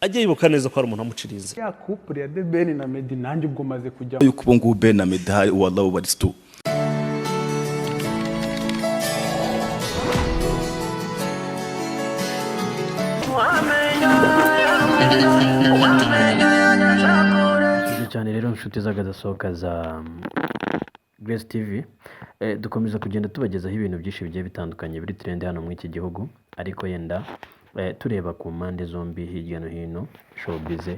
ajye yibuka neza ko ari umuntu amuciriza. Ya couple ya Theben na Medy nanjye ubwo maze kujya yuko ubu ngubu Ben na Medy hari wallahu baristu. cyane rero inshuti z'agadasohoka za Grace TV, dukomeza kugenda tubagezaho ibintu byinshi bigiye bitandukanye biri trend hano mu iki gihugu, ariko yenda tureba ku mpande zombi hirya no hino showbiz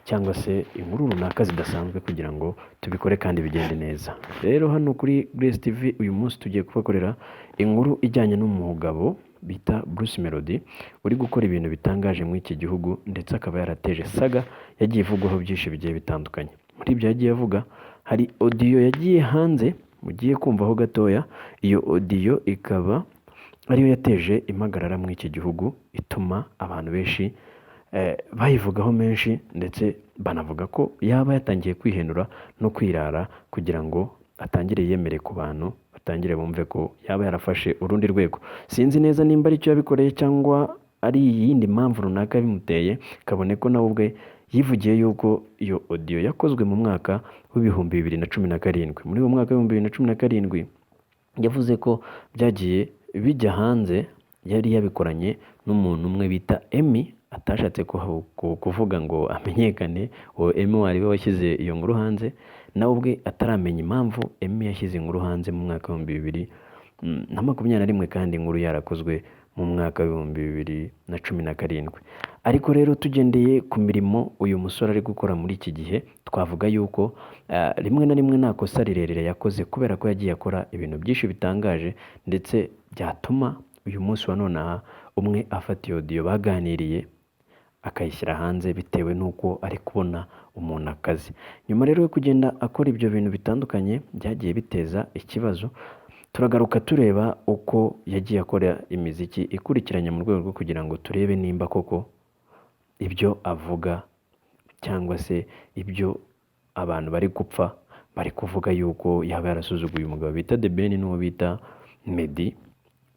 cyangwa se inkuru runaka zidasanzwe kugira ngo tubikore kandi bigende neza. Rero hano kuri Grace TV uyu munsi tugiye kubakorera inkuru ijyanye n'umugabo bita Bruce Melody uri gukora ibintu bitangaje mu iki gihugu, ndetse akaba yarateje saga yagiye ivugwaho byinshi bigiye bitandukanye. Muri ibyo yagiye avuga hari audio yagiye hanze mugiye kumvaho gatoya. Iyo audio ikaba ariyo yateje impagarara mu iki gihugu, ituma abantu benshi bayivugaho menshi, ndetse banavuga ko yaba yatangiye kwihenura no kwirara kugira ngo atangire yemere ku bantu, batangire bumve ko yaba yarafashe urundi rwego. Sinzi neza nimba ari cyo yabikoreye cyangwa ari iyindi mpamvu runaka bimuteye, kabone ko nawe ubwe yivugiye yuko iyo audio yakozwe mu mwaka w'ibihumbi 2017. Muri uwo mwaka w'ibihumbi 2017 yavuze ko byagiye bijya hanze yari yabikoranye n'umuntu umwe bita Emmy, atashatse kuvuga ngo amenyekane. uwo Emmy wari we washyize iyo nkuru hanze, nawe ubwe ataramenya impamvu Emmy yashyize inkuru hanze mu mwaka wa 2021, kandi inkuru yarakozwe mu mwaka wa 2017. Ariko rero tugendeye ku mirimo uyu musore ari gukora muri iki gihe, twavuga yuko rimwe na rimwe nta kosa rirerire yakoze, kubera ko yagiye akora ibintu byinshi bitangaje, ndetse byatuma uyu munsi wa none aha umwe afata iyo audio baganiriye akayishyira hanze bitewe n'uko ari kubona umuntu akazi. Nyuma rero yo kugenda akora ibyo bintu bitandukanye byagiye biteza ikibazo, turagaruka tureba uko yagiye akora imiziki ikurikiranye mu rwego rwo kugira ngo turebe nimba koko ibyo avuga cyangwa se ibyo abantu bari gupfa bari kuvuga yuko yaba yarasuzuguye umugabo bita Theben n'uwo bita Medy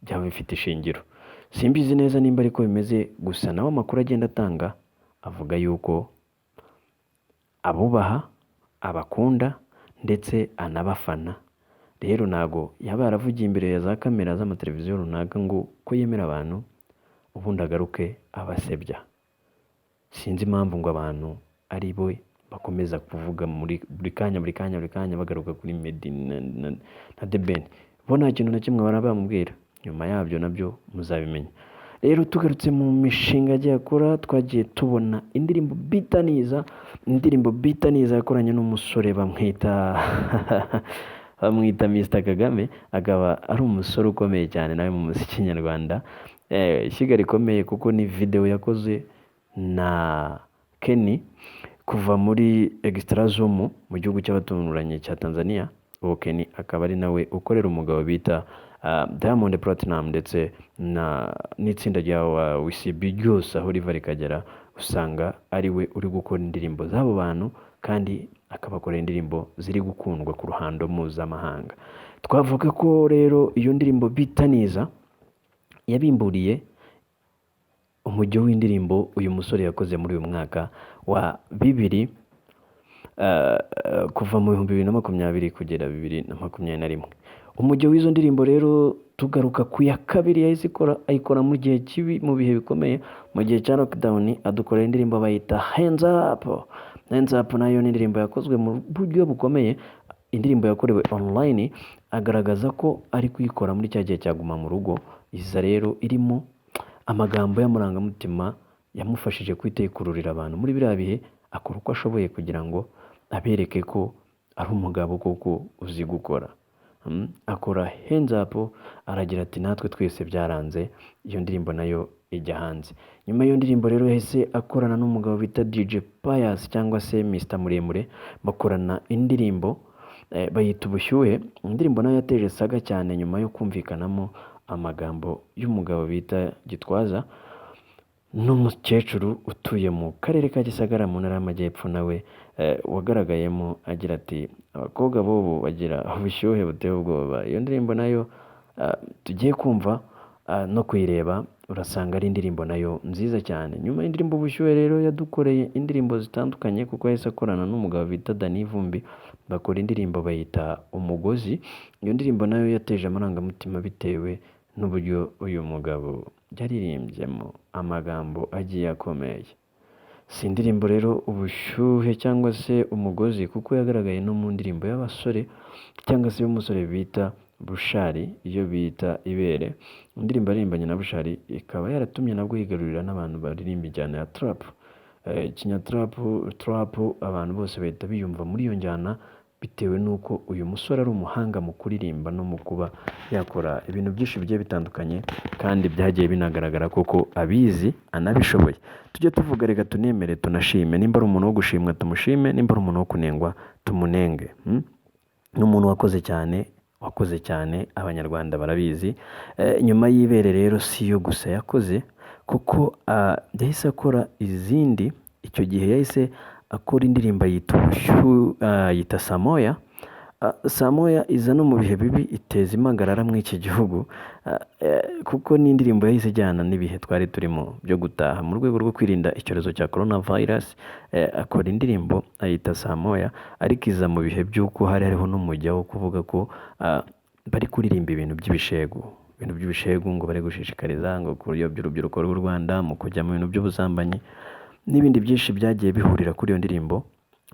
byaba bifite ishingiro. Simbizi neza nimba ariko bimeze, gusa nawe amakuru agenda atanga avuga yuko abubaha, abakunda, ndetse anabafana. Rero ntago yaba yaravugiye imbere ya za kamera z'amateleviziyo runaka ngo ko yemera abantu ubundi agaruke abasebya. Sinzi impamvu ngo abantu ari bo bakomeza kuvuga muri buri kanya bagaruka kuri Medy na Theben, bo nta kintu na kimwe barabamubwira. Nyuma yabyo nabyo muzabimenya. Rero tugarutse mu mishinga agiye akora, twagiye tubona indirimbo bitaniza yakoranye n'umusore bamwita Mr Kagame, akaba ari umusore ukomeye cyane nawe mu muziki nyarwanda. Ishyiga rikomeye kuko ni video yakoze na Kenny kuva muri Extra Zoom mu gihugu cy'abaturanyi cya Tanzania. Uwo Kenny akaba ari nawe ukorera umugabo bita Diamond Platinum, ndetse n'itsinda rya WCB ryose aho riva rikagera, usanga ari we uri gukora indirimbo z'abo bantu, kandi akabakorera indirimbo ziri gukundwa ku ruhando mpuzamahanga. Twavuga ko rero iyo ndirimbo bitaniza yabimburiye umujyo w'indirimbo uyu musore yakoze muri uyu mwaka wa 2000 kuva mu 2020 kugera 2021. Umujyo w'izo ndirimbo rero tugaruka ku ya kabiri yahise ayikora mu gihe kibi, mu bihe bikomeye, mu gihe cya lockdown, adukorera indirimbo bayita Hands Up. Nayo ni indirimbo yakozwe mu buryo bukomeye, indirimbo yakorewe online, agaragaza ko ari kuyikora muri cya gihe cyaguma mu rugo. Iza rero irimo amagambo y'amarangamutima yamufashije kwitekururira abantu muri biriya bihe, akora uko ashoboye kugira ngo abereke ko ari umugabo koko uzi gukora. Akora Hands Up, aragira ati natwe twese byaranze. Iyo ndirimbo nayo ijya hanze. Nyuma y'iyo ndirimbo rero yahise akorana n'umugabo bita DJ Pius cyangwa se Mr Muremure, bakorana indirimbo bayita Ubushyuhe. Indirimbo nayo yateje saga cyane nyuma yo kumvikanamo amagambo y'umugabo bita Gitwaza, n'umukecuru utuye mu karere ka Gisagara mu ntara y'Amajyepfo, nawe wagaragayemo agira ati abakobwa bobo bagira ubushyuhe buteye ubwoba. Iyo ndirimbo nayo tugiye kumva no kuyireba urasanga ari indirimbo nayo nziza cyane. Nyuma y'indirimbo Ubushyuhe rero yadukoreye indirimbo zitandukanye kuko yahise akorana n'umugabo bita Dani Vumbi, bakora indirimbo bayita Umugozi. Iyo ndirimbo nayo yateje amarangamutima bitewe n'uburyo uyu mugabo yaririmbyemo amagambo agiye akomeye. Si indirimbo rero Ubushyuhe cyangwa se Umugozi kuko yagaragaye no mu ndirimbo y'abasore cyangwa se y'umusore bita Bushari, iyo bita Ibere. Indirimbo yaririmbanye na Bushari ikaba yaratumye nabwo yigarurira n'abantu baririmba injyana ya trap. Trap abantu bose bahita biyumva muri iyo njyana bitewe n'uko uyu musore ari umuhanga mu kuririmba no mu kuba yakora ibintu byinshi bigiye bitandukanye kandi byagiye binagaragara koko abizi anabishoboye. Tujye tuvuga reka tunemere tunashime, nimba ari umuntu wo gushimwa tumushime, nimba ari umuntu wo kunengwa tumunenge. Ni umuntu wakoze cyane abanyarwanda barabizi. Nyuma y'Ibere rero si yo gusa yakoze kuko yahise akora izindi. Icyo gihe yahise akora indirimbo yita Samoya. Samoya iza no mu bihe bibi iteza impagarara muri iki gihugu kuko ni indirimbo yahise ijyana n'ibihe twari turimo byo gutaha mu rwego rwo kwirinda icyorezo cya coronavirus. Akora indirimbo ayita Samoya ariko iza mu bihe by'uko hari hariho n'umujya wo kuvuga ko bari kuririmba ibintu by'ibishegu ngo bari gushishikariza ngo kuyobya urubyiruko rw'u Rwanda mu kujya mu bintu by'ubusambanyi n'ibindi byinshi byagiye bihurira kuri iyo ndirimbo,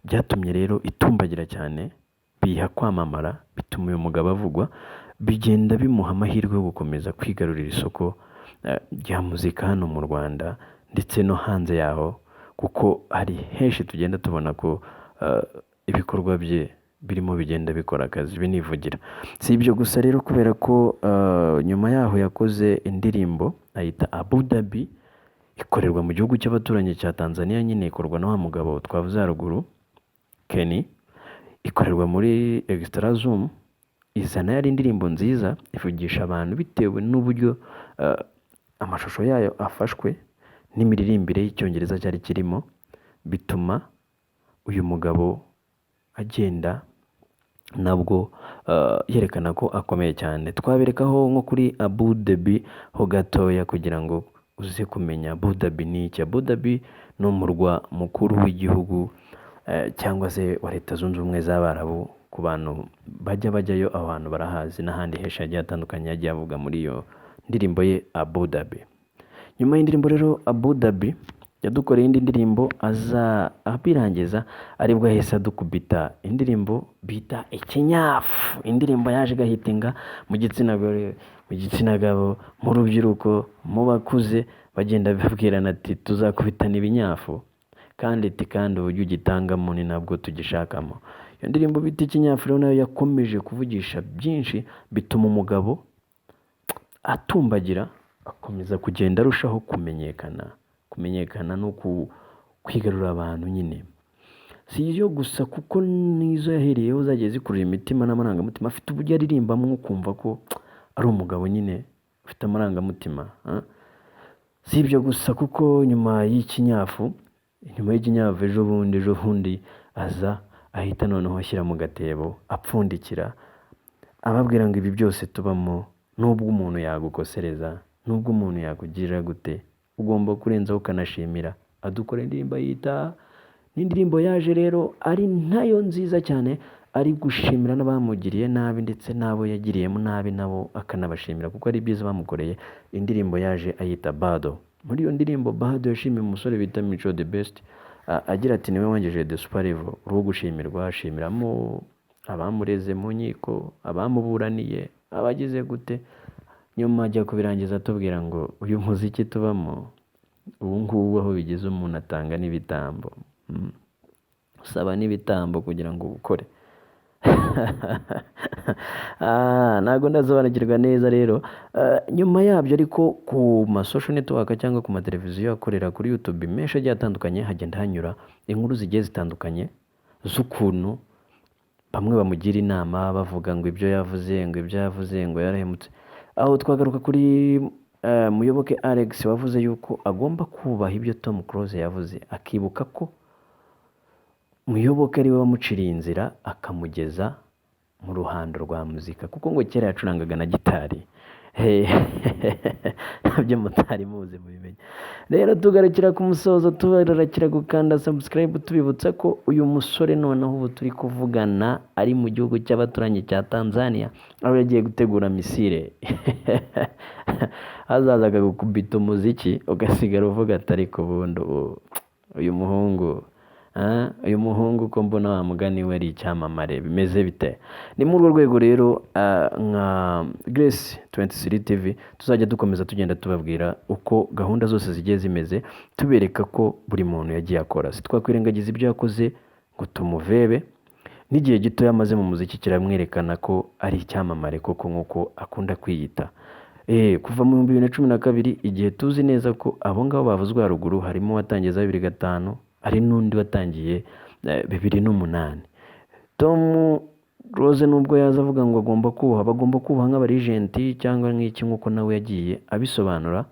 byatumye rero itumbagira cyane, biha kwamamara, bituma uyu mugabo avugwa, bigenda bimuha amahirwe yo gukomeza kwigarurira isoko rya muzika hano mu Rwanda ndetse no hanze yaho kuko hari henshi tugenda tubona ko ibikorwa bye birimo bigenda bikora akazi binivugira. Si ibyo gusa rero kubera ko nyuma yaho yakoze indirimbo ayita Abu Dhabi, ikorerwa mu gihugu cy'abaturanyi cya Tanzania, nyine ikorwa na wa mugabo twavuze haruguru Kenny, ikorerwa muri Extra Zoom. Izana yari indirimbo nziza ivugisha abantu bitewe n'uburyo amashusho yayo afashwe n'imiririmbire y'icyongereza cyari kirimo, bituma uyu mugabo agenda nabwo yerekana ko akomeye cyane. Twaberekaho nko kuri Abu Dhabi ho gatoya kugira ngo uze kumenya Abu Dhabi ni iki. Abu Dhabi ni umurwa mukuru w'igihugu cyangwa se wa Leta Zunze Ubumwe z'Abarabu. Ku bantu bajyayo aho hantu barahazi, n'ahandi henshi hagiye hatandukanye yagiye avuga muri iyo ndirimbo ye Abu Dhabi. Nyuma y'indirimbo rero Abu Dhabi yadukoreye indi ndirimbo, abirangiza aribwo yahise adukubita indirimbo bita Ikinyafu. Indirimbo yaje igahitinga mu gitsina gore, mu gitsina gabo, mu rubyiruko, mu bakuze, bagenda bibwirana ati tuzakubitana ibinyafu kandi uburyo ugitangamo ni nabwo tugishakamo. Iyo ndirimbo bita Ikinyafu rero nayo yakomeje kuvugisha byinshi, bituma umugabo atumbagira, akomeza kugenda arushaho kumenyekana no kwigarura abantu nyine. Si iyo gusa kuko nizo yahereyeho zagiye zikurura imitima n'amarangamutima, afite uburyo aririmbamo ukumva ko ari umugabo nyine ufite amarangamutima. Si ibyo gusa kuko nyuma y'Ikinyafu ejo bundi aza ahita noneho ashyira mu gatebo, apfundikira, ababwira ngo ibi byose tubamo, nubwo umuntu yagukosereza, nubwo umuntu yakugirira gute, ugomba kurenzaho ukanashimira. Adukora indirimbo yita, n'indirimbo yaje rero ari nayo nziza cyane, ari gushimira n'abamugiriye nabi ndetse n'abo yagiriyemo nabi nabo akanabashimira kuko ari byiza bamukoreye. Indirimbo yaje ayita Bado. Muri iyo ndirimbo Bado yashimiye umusore bita Mico the Best, agira ati niwe wangejeje the super level, uwo gushimirwa. Ashimiramo abamureze mu nkiko, abamuburaniye, abagize gute. Nyuma ajya kubirangiza atubwira ngo uyu muziki tubamo ubu ngubu aho bigeze umuntu atanga n'ibitambo, usaba n'ibitambo kugira ngo ukore. Ntabwo ndasobanukirwa neza rero. Nyuma yabyo ariko ku ma social network cyangwa ku mateleviziyo akorera kuri YouTube menshi agiye atandukanye, hagenda hanyura inkuru zigiye zitandukanye z'ukuntu bamwe bamugira inama bavuga ngo ibyo yavuze ngo yarahemutse. Aho twagaruka kuri Muyoboke Alex wavuze yuko agomba kubaha ibyo Tom Close yavuze, akibuka ko Muyoboke ari we wamuciriye inzira akamugeza mu ruhando rwa muzika, kuko ngo kera yacurangaga na gitari. nabyo mutari muzi mubimenye. Rero tugarukira ku musozo, tubarakira gukanda subscribe, tubibutsa ko uyu musore noneho ubu turi kuvugana ari mu gihugu cy'abaturanyi cya Tanzania, aho yagiye gutegura misile hazaza akagukubita umuziki ugasigara uvuga ati ariko bundi uyu muhungu ko mbona wa mugani we ari icyamamare, bimeze bite? Ni muri urwo rwego rero nka Grace 23 TV tuzajya dukomeza tugenda tubabwira uko gahunda zose zigiye zimeze, tubereka ko buri muntu yagiye akora, sitwakwirengagiza ibyo yakoze ngo tumuvebe. N'igihe gito yamaze mu muziki kiramwerekana ko ari icyamamare koko nk'uko akunda kwiyita. Kuva mu 2012 igihe tuzi neza ko abo ngabo bavuzwe haruguru harimo watangiye 2005, hari n'undi watangiye 2008. Tom Rose nubwo yaza avuga ngo bagomba kubaha nk'abarijenti cyangwa nk'iki nk'uko nawe yagiye abisobanura,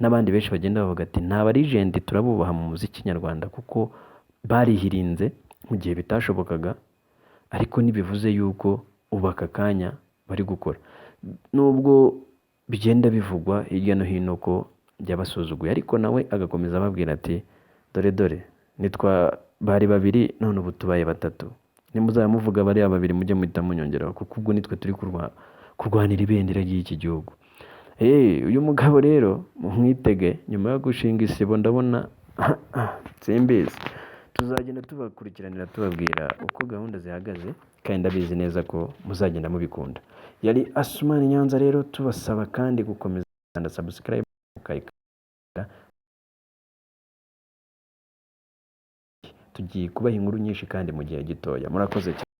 n'abandi benshi bagenda bavuga ati nta barijenti turabubaha mu muziki nyarwanda kuko barihirinze mu gihe bitashobokaga, ariko ntibivuze yuko ubu aka kanya bari gukora. Nubwo bigenda bivugwa hirya no hino ko byabasuzuguye, ariko nawe agakomeza ababwira ati dore bari babiri none ubu tubaye batatu, nimuzaba muvuga bariya babiri mujye muhita munyongeraho kuko ubwo nitwe turi kurwanira ibendera ry'iki gihugu. Uyu mugabo rero mwitege nyuma yo gushinga isibo, ndabona simbizi, tuzagenda tubakurikiranira tubabwira uko gahunda zihagaze, kandi ndabizi neza ko muzagenda mubikunda. Yari Asumani Nyanza rero, tubasaba kandi gukomeza gukanda subscribe mukayikanda. Tugiye kubaha inkuru nyinshi kandi mu gihe gitoya. Murakoze cyane.